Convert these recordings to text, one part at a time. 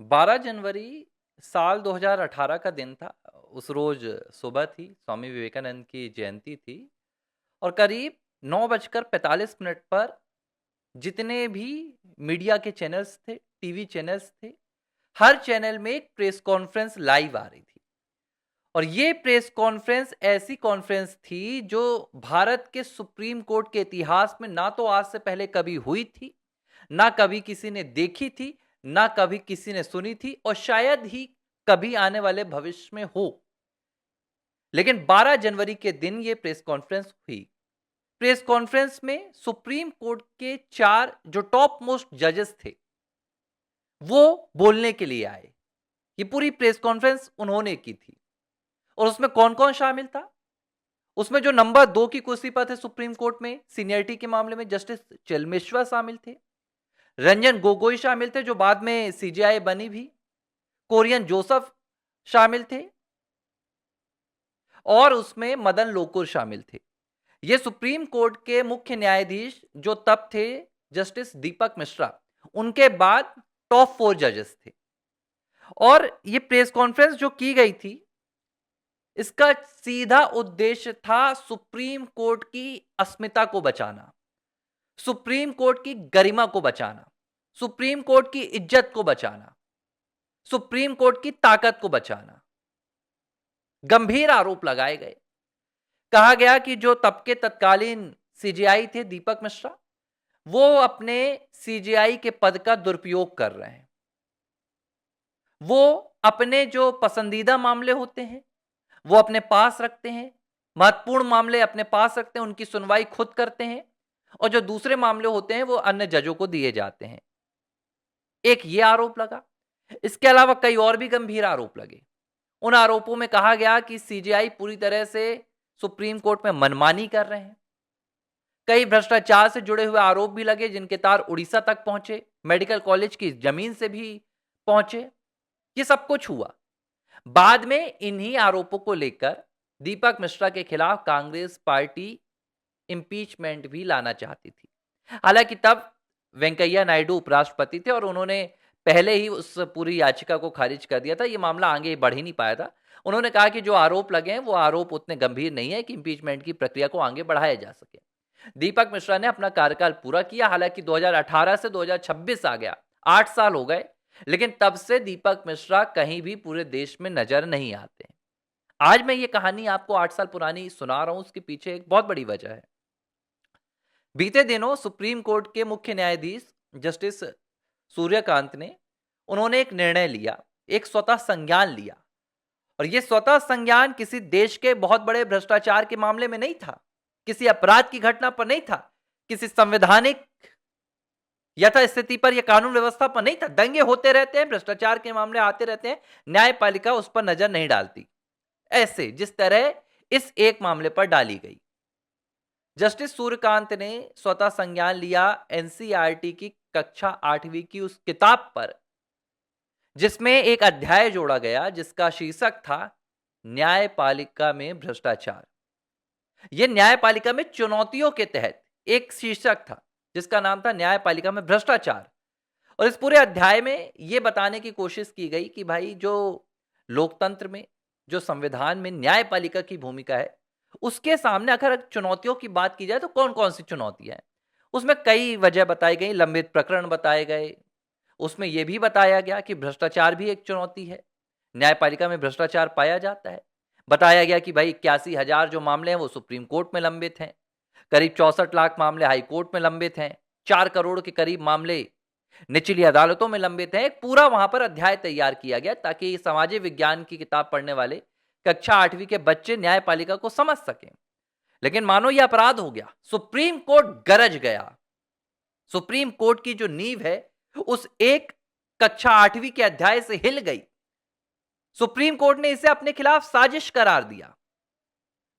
12 जनवरी साल 2018 का दिन था। उस रोज सुबह थी, स्वामी विवेकानंद की जयंती थी और करीब 9:45 पर जितने भी मीडिया के चैनल्स थे, टीवी चैनल्स थे, हर चैनल में एक प्रेस कॉन्फ्रेंस लाइव आ रही थी। और ये प्रेस कॉन्फ्रेंस ऐसी कॉन्फ्रेंस थी जो भारत के सुप्रीम कोर्ट के इतिहास में ना तो आज से पहले कभी हुई थी, ना कभी किसी ने देखी थी, ना कभी किसी ने सुनी थी और शायद ही कभी आने वाले भविष्य में हो। लेकिन 12 जनवरी के दिन ये प्रेस कॉन्फ्रेंस हुई। प्रेस कॉन्फ्रेंस में सुप्रीम कोर्ट के 4 जो टॉप मोस्ट जजेस थे, वो बोलने के लिए आए। ये पूरी प्रेस कॉन्फ्रेंस उन्होंने की थी। और उसमें कौन-कौन शामिल था? उसमें जो नंबर 2 की कुर्सी पर थे सुप्रीम कोर्ट में सीनियरिटी के मामले में जस्टिस चेलमेश्वर शामिल थे। रंजन गोगोई शामिल थे जो बाद में सीजेआई बनी भी। कोरियन जोसेफ शामिल थे और उसमें मदन लोकुर शामिल थे। ये सुप्रीम कोर्ट के मुख्य न्यायाधीश जो तब थे जस्टिस दीपक मिश्रा, उनके बाद टॉप 4 जजेस थे। और ये प्रेस कॉन्फ्रेंस जो की गई थी, इसका सीधा उद्देश्य था सुप्रीम कोर्ट की अस्मिता को बचाना, सुप्रीम कोर्ट की गरिमा को बचाना, सुप्रीम कोर्ट की इज्जत को बचाना, सुप्रीम कोर्ट की ताकत को बचाना। गंभीर आरोप लगाए गए। कहा गया कि जो तब के तत्कालीन सीजेआई थे दीपक मिश्रा, वो अपने सीजेआई के पद का दुरुपयोग कर रहे हैं। वो अपने जो पसंदीदा मामले होते हैं, वो अपने पास रखते हैं। महत्वपूर्ण मामले अपने पास रखते हैं, उनकी सुनवाई खुद करते हैं और जो दूसरे मामले होते हैं, वो अन्य जजों को दिए जाते हैं। एक ये आरोप लगा। इसके अलावा कई और भी गंभीर आरोप लगे। उन आरोपों में कहा गया कि सीजेआई पूरी तरह से सुप्रीम कोर्ट में मनमानी कर रहे हैं। कई भ्रष्टाचार से जुड़े हुए आरोप भी लगे जिनके तार उड़ीसा तक पहुंचे, मेडिकल कॉलेज की जमीन से भी पहुंचे। ये सब कुछ हुआ। बाद में इन्हीं आरोपों को लेकर दीपक मिश्रा के खिलाफ कांग्रेस पार्टी इंपीचमेंट भी लाना चाहती थी। हालांकि तब वेंकैया नायडू उपराष्ट्रपति थे और उन्होंने पहले ही उस पूरी याचिका को खारिज कर दिया था। ये मामला आगे बढ़ ही नहीं पाया था। उन्होंने कहा कि जो आरोप लगे हैं वो आरोप उतने गंभीर नहीं है कि इंपीचमेंट की प्रक्रिया को आगे बढ़ाया जा सके। दीपक मिश्रा ने अपना कार्यकाल पूरा किया। हालांकि 2018 से 2026 आ गया, 8 साल हो गए, लेकिन तब से दीपक मिश्रा कहीं भी पूरे देश में नजर नहीं आते। आज मैं ये कहानी आपको 8 साल पुरानी सुना रहा हूं, उसके पीछे एक बहुत बड़ी वजह है। बीते दिनों सुप्रीम कोर्ट के मुख्य न्यायाधीश जस्टिस सूर्यकांत ने उन्होंने एक निर्णय लिया, एक स्वतः संज्ञान लिया। और यह स्वतः संज्ञान किसी देश के बहुत बड़े भ्रष्टाचार के मामले में नहीं था, किसी अपराध की घटना पर नहीं था, किसी संवैधानिक यथास्थिति पर या कानून व्यवस्था पर नहीं था। दंगे होते रहते हैं, भ्रष्टाचार के मामले आते रहते हैं, न्यायपालिका उस पर नजर नहीं डालती, ऐसे जिस तरह इस एक मामले पर डाली गई। जस्टिस सूर्यकांत ने स्वतः संज्ञान लिया एनसीईआरटी की कक्षा 8वीं की उस किताब पर जिसमें एक अध्याय जोड़ा गया जिसका शीर्षक था न्यायपालिका में भ्रष्टाचार। यह न्यायपालिका में चुनौतियों के तहत एक शीर्षक था जिसका नाम था न्यायपालिका में भ्रष्टाचार। और इस पूरे अध्याय में यह बताने की कोशिश की गई कि भाई जो लोकतंत्र में, जो संविधान में न्यायपालिका की भूमिका है, उसके सामने अगर चुनौतियों की बात की जाए तो कौन कौन सी चुनौतियां हैं। उसमें कई वजह बताई गई, लंबित प्रकरण बताए गए। उसमें यह भी बताया गया कि भ्रष्टाचार भी एक चुनौती है, न्यायपालिका में भ्रष्टाचार पाया जाता है। बताया गया कि भाई 81,000 जो मामले हैं वो सुप्रीम कोर्ट में लंबित हैं, करीब 64 लाख मामले हाई कोर्ट में लंबित हैं, 4 करोड़ के करीब मामले निचली अदालतों में लंबित हैं। एक पूरा वहां पर अध्याय तैयार किया गया ताकि सामाजिक विज्ञान की किताब पढ़ने वाले कक्षा 8वीं के बच्चे न्यायपालिका को समझ सकें। लेकिन मानो यह अपराध हो गया, सुप्रीम कोर्ट गरज गया। सुप्रीम कोर्ट की जो नींव है उस एक कक्षा 8वीं के अध्याय से हिल गई। सुप्रीम कोर्ट ने इसे अपने खिलाफ साजिश करार दिया।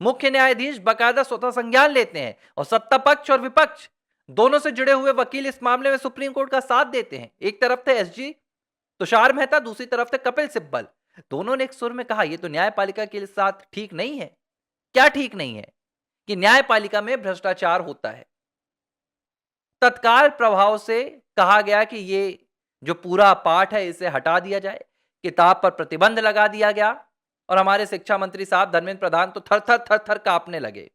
मुख्य न्यायाधीश बकायदा स्वतः संज्ञान लेते हैं और सत्ता पक्ष और विपक्ष दोनों से जुड़े हुए वकील इस मामले में सुप्रीम कोर्ट का साथ देते हैं। एक तरफ थे एसजी तुषार मेहता, दूसरी तरफ थे कपिल सिब्बल। दोनों ने एक सुर में कहा यह तो न्यायपालिका के साथ ठीक नहीं है। क्या ठीक नहीं है? कि न्यायपालिका में भ्रष्टाचार होता है। तत्काल प्रभाव से कहा गया कि यह जो पूरा पाठ है इसे हटा दिया जाए, किताब पर प्रतिबंध लगा दिया गया और हमारे शिक्षा मंत्री साहब धर्मेंद्र प्रधान तो थर थर थर थर कांपने लगे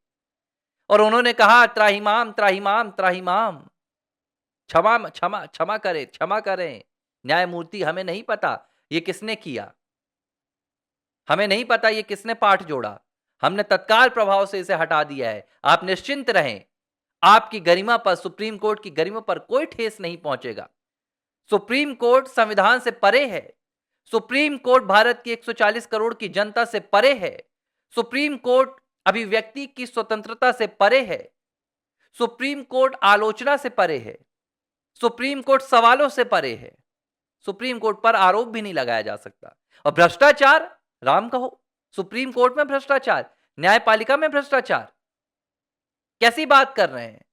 और उन्होंने कहा, त्राहिमाम त्राहिमाम त्राहिमाम, क्षमा क्षमा क्षमा करें, क्षमा करें न्यायमूर्ति, हमें नहीं पता ये किसने किया, हमें नहीं पता ये किसने पाठ जोड़ा, हमने तत्काल प्रभाव से इसे हटा दिया है, आप निश्चिंत रहें, आपकी गरिमा पर, सुप्रीम कोर्ट की गरिमा पर कोई ठेस नहीं पहुंचेगा। सुप्रीम कोर्ट संविधान से परे है, सुप्रीम कोर्ट भारत की 140 करोड़ की जनता से परे है, सुप्रीम कोर्ट अभिव्यक्ति की स्वतंत्रता से परे है, सुप्रीम कोर्ट आलोचना से परे है, सुप्रीम कोर्ट सवालों से परे है, सुप्रीम कोर्ट पर आरोप भी नहीं लगाया जा सकता। और भ्रष्टाचार, राम कहो, सुप्रीम कोर्ट में भ्रष्टाचार, न्यायपालिका में भ्रष्टाचार, कैसी बात कर रहे हैं?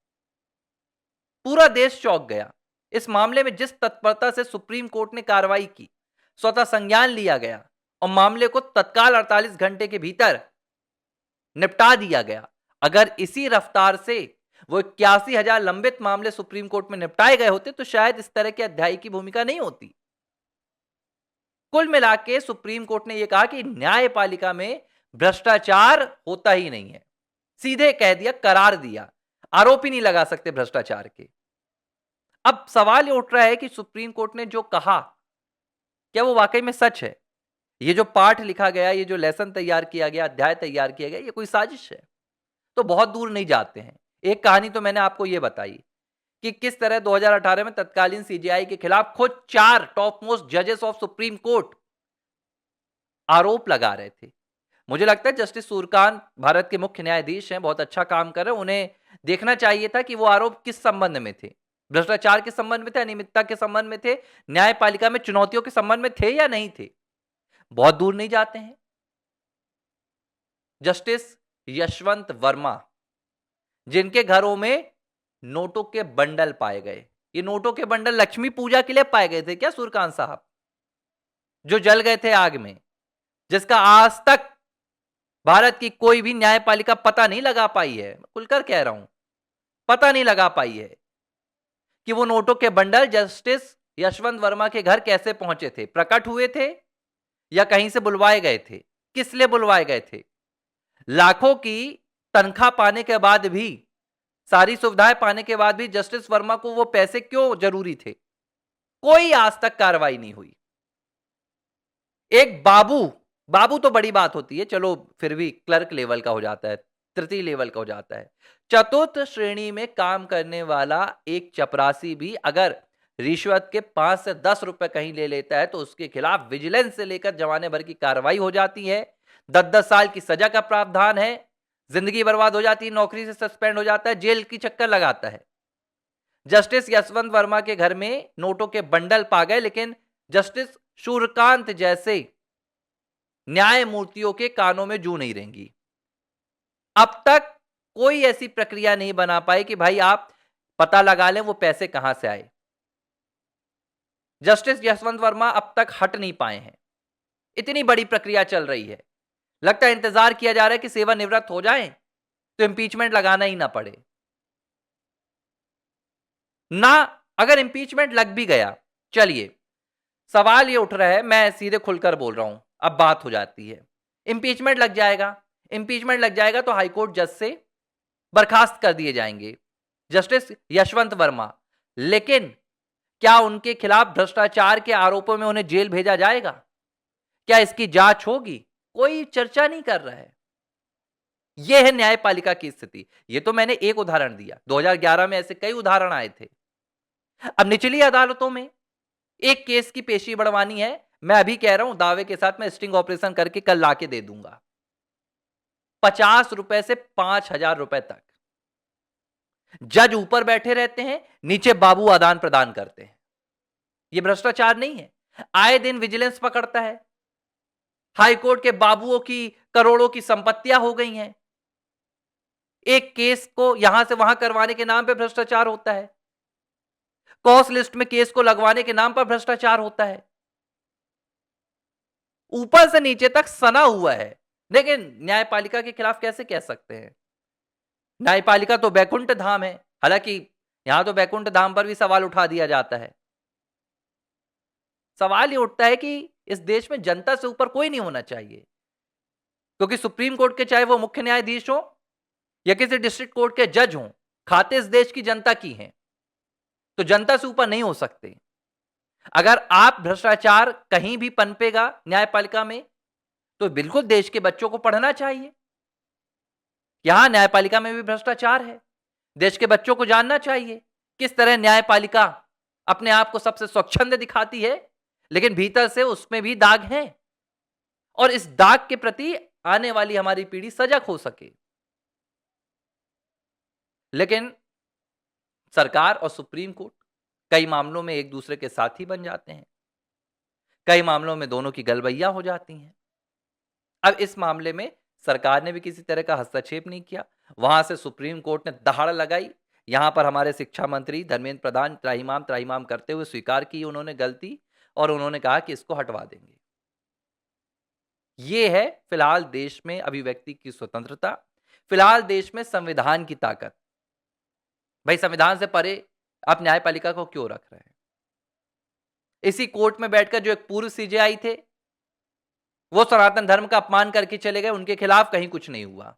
पूरा देश चौंक गया इस मामले में। जिस तत्परता से सुप्रीम कोर्ट ने कार्रवाई की, स्वतः संज्ञान लिया गया और मामले को तत्काल 48 घंटे के भीतर निपटा दिया गया। अगर इसी रफ्तार से वो 81,000 लंबित मामले सुप्रीम कोर्ट में निपटाए गए होते तो शायद इस तरह के अध्याय की भूमिका नहीं होती। कुल मिलाके सुप्रीम कोर्ट ने यह कहा कि न्यायपालिका में भ्रष्टाचार होता ही नहीं है, सीधे कह दिया, करार दिया, आरोप ही नहीं लगा सकते भ्रष्टाचार के। अब सवाल ये उठ रहा है कि सुप्रीम कोर्ट ने जो कहा क्या वो वाकई में सच है? ये जो पाठ लिखा गया, ये जो लेसन तैयार किया गया, अध्याय तैयार किया गया, ये कोई साजिश है? तो बहुत दूर नहीं जाते हैं। एक कहानी तो मैंने आपको ये बताई कि किस तरह 2018 में तत्कालीन सीजेआई के खिलाफ खुद 4 टॉप मोस्ट जजेस ऑफ सुप्रीम कोर्ट आरोप लगा रहे थे। मुझे लगता है जस्टिस सूर्यकांत भारत के मुख्य न्यायाधीश हैं, बहुत अच्छा काम कर रहे हैं। उन्हें देखना चाहिए था कि वो आरोप किस संबंध में थे, भ्रष्टाचार के संबंध में थे, अनियमितता के संबंध में थे, न्यायपालिका में चुनौतियों के संबंध में थे या नहीं थे। बहुत दूर नहीं जाते हैं। जस्टिस यशवंत वर्मा, जिनके घरों में नोटों के बंडल पाए गए, ये नोटों के बंडल लक्ष्मी पूजा के लिए पाए गए थे क्या सूर्यकांत साहब, जो जल गए थे आग में, जिसका आज तक भारत की कोई भी न्यायपालिका पता नहीं लगा पाई है, खुलकर कह रहा हूं, पता नहीं लगा पाई है कि वो नोटों के बंडल जस्टिस यशवंत वर्मा के घर कैसे पहुंचे थे, प्रकट हुए थे या कहीं से बुलवाए गए थे, किस लिए बुलवाए गए थे। लाखों की तनख्वाह पाने के बाद भी, सारी सुविधाएं पाने के बाद भी जस्टिस वर्मा को वो पैसे क्यों जरूरी थे? कोई आज तक कार्रवाई नहीं हुई। एक बाबू तो बड़ी बात होती है, चलो फिर भी क्लर्क लेवल का हो जाता है, तृतीय लेवल का हो जाता है। चतुर्थ श्रेणी में काम करने वाला एक चपरासी भी अगर रिश्वत के 5 से 10 रुपए कहीं ले लेता है तो उसके खिलाफ विजिलेंस से लेकर जमाने भर की कार्रवाई हो जाती है, 10-10 साल की सजा का प्रावधान है, जिंदगी बर्बाद हो जाती है, नौकरी से सस्पेंड हो जाता है, जेल की चक्कर लगाता है। जस्टिस यशवंत वर्मा के घर में नोटों के बंडल पा गए, लेकिन जस्टिस सूर्यकांत जैसे न्यायमूर्तियों के कानों में जू नहीं रहेंगी। अब तक कोई ऐसी प्रक्रिया नहीं बना पाई कि भाई आप पता लगा लें वो पैसे कहां से आए। जस्टिस यशवंत वर्मा अब तक हट नहीं पाए हैं। इतनी बड़ी प्रक्रिया चल रही है, लगता है इंतजार किया जा रहा है कि सेवानिवृत्त हो जाएं तो इंपीचमेंट लगाना ही ना पड़े ना। अगर इंपीचमेंट लग भी गया, चलिए सवाल ये उठ रहा है, मैं सीधे खुलकर बोल रहा हूं, अब बात हो जाती है, इंपीचमेंट लग जाएगा, इंपीचमेंट लग जाएगा तो हाईकोर्ट जज से बर्खास्त कर दिए जाएंगे जस्टिस यशवंत वर्मा, लेकिन क्या उनके खिलाफ भ्रष्टाचार के आरोपों में उन्हें जेल भेजा जाएगा? क्या इसकी जांच होगी? कोई चर्चा नहीं कर रहा है। यह है न्यायपालिका की स्थिति। यह तो मैंने एक उदाहरण दिया, 2011 में ऐसे कई उदाहरण आए थे। अब निचली अदालतों में एक केस की पेशी बढ़वानी है, मैं अभी कह रहा हूं दावे के साथ, मैं स्टिंग ऑपरेशन करके कल लाके दे दूंगा, 50 रुपए से 5,000 रुपए तक। जज ऊपर बैठे रहते हैं, नीचे बाबू आदान प्रदान करते हैं। यह भ्रष्टाचार नहीं है? आए दिन विजिलेंस पकड़ता है, हाईकोर्ट के बाबुओं की करोड़ों की संपत्तियां हो गई हैं, एक केस को यहां से वहां करवाने के नाम पे भ्रष्टाचार होता है, कॉस्ट लिस्ट में केस को लगवाने के नाम पर भ्रष्टाचार होता है, ऊपर से नीचे तक सना हुआ है। लेकिन न्यायपालिका के खिलाफ कैसे कह सकते हैं? न्यायपालिका तो बैकुंठ धाम है, हालांकि यहां तो बैकुंठ धाम पर भी सवाल उठा दिया जाता है। सवाल ये उठता है कि इस देश में जनता से ऊपर कोई नहीं होना चाहिए, क्योंकि सुप्रीम कोर्ट के चाहे वो मुख्य न्यायाधीश हो या किसी डिस्ट्रिक्ट कोर्ट के जज हों, खाते इस देश की जनता की हैं, तो जनता से ऊपर नहीं हो सकते। अगर आप भ्रष्टाचार कहीं भी पनपेगा न्यायपालिका में, तो बिल्कुल देश के बच्चों को पढ़ना चाहिए। यहां न्यायपालिका में भी भ्रष्टाचार है, देश के बच्चों को जानना चाहिए किस तरह न्यायपालिका अपने आप को सबसे स्वच्छंद दिखाती है, लेकिन भीतर से उसमें भी दाग हैं, और इस दाग के प्रति आने वाली हमारी पीढ़ी सजग हो सके। लेकिन सरकार और सुप्रीम कोर्ट कई मामलों में एक दूसरे के साथी बन जाते हैं, कई मामलों में दोनों की गलबैया हो जाती हैं। अब इस मामले में सरकार ने भी किसी तरह का हस्तक्षेप नहीं किया, वहां से सुप्रीम कोर्ट ने दहाड़ लगाई। यहां पर हमारे शिक्षा मंत्री धर्मेंद्र प्रधान त्राहिमाम त्राहिमाम करते हुए स्वीकार की उन्होंने गलती, और उन्होंने कहा कि इसको हटवा देंगे। ये है फिलहाल देश में अभिव्यक्ति की स्वतंत्रता, फिलहाल देश में संविधान की ताकत। भाई संविधान से परे आप न्यायपालिका को क्यों रख रहे हैं? इसी कोर्ट में बैठकर जो एक पूर्व सीजेआई थे, वो सनातन धर्म का अपमान करके चले गए, उनके खिलाफ कहीं कुछ नहीं हुआ।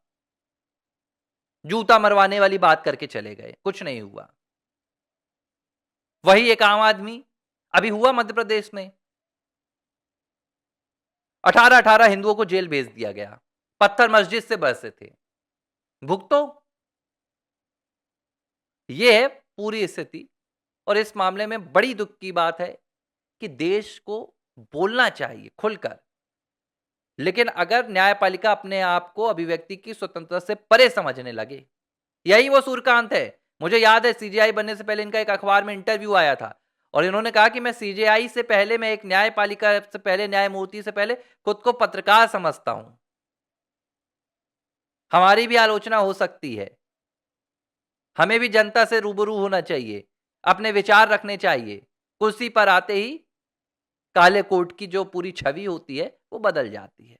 जूता मरवाने वाली बात करके चले गए, कुछ नहीं हुआ। वही एक आम आदमी अभी हुआ मध्य प्रदेश में, 18 हिंदुओं को जेल भेज दिया गया, पत्थर मस्जिद से बरसे थे। भुगतो। यह है पूरी स्थिति, और इस मामले में बड़ी दुख की बात है कि देश को बोलना चाहिए खुलकर, लेकिन अगर न्यायपालिका अपने आप को अभिव्यक्ति की स्वतंत्रता से परे समझने लगे, यही वो सूर्यकांत है। मुझे याद है सीजेआई बनने से पहले इनका एक अखबार में इंटरव्यू आया था, और इन्होंने कहा कि मैं सीजेआई से पहले, मैं एक न्यायपालिका से पहले, न्यायमूर्ति से पहले खुद को पत्रकार समझता हूं। हमारी भी आलोचना हो सकती है, हमें भी जनता से रूबरू होना चाहिए, अपने विचार रखने चाहिए। कुर्सी पर आते ही काले कोट की जो पूरी छवि होती है वो बदल जाती है।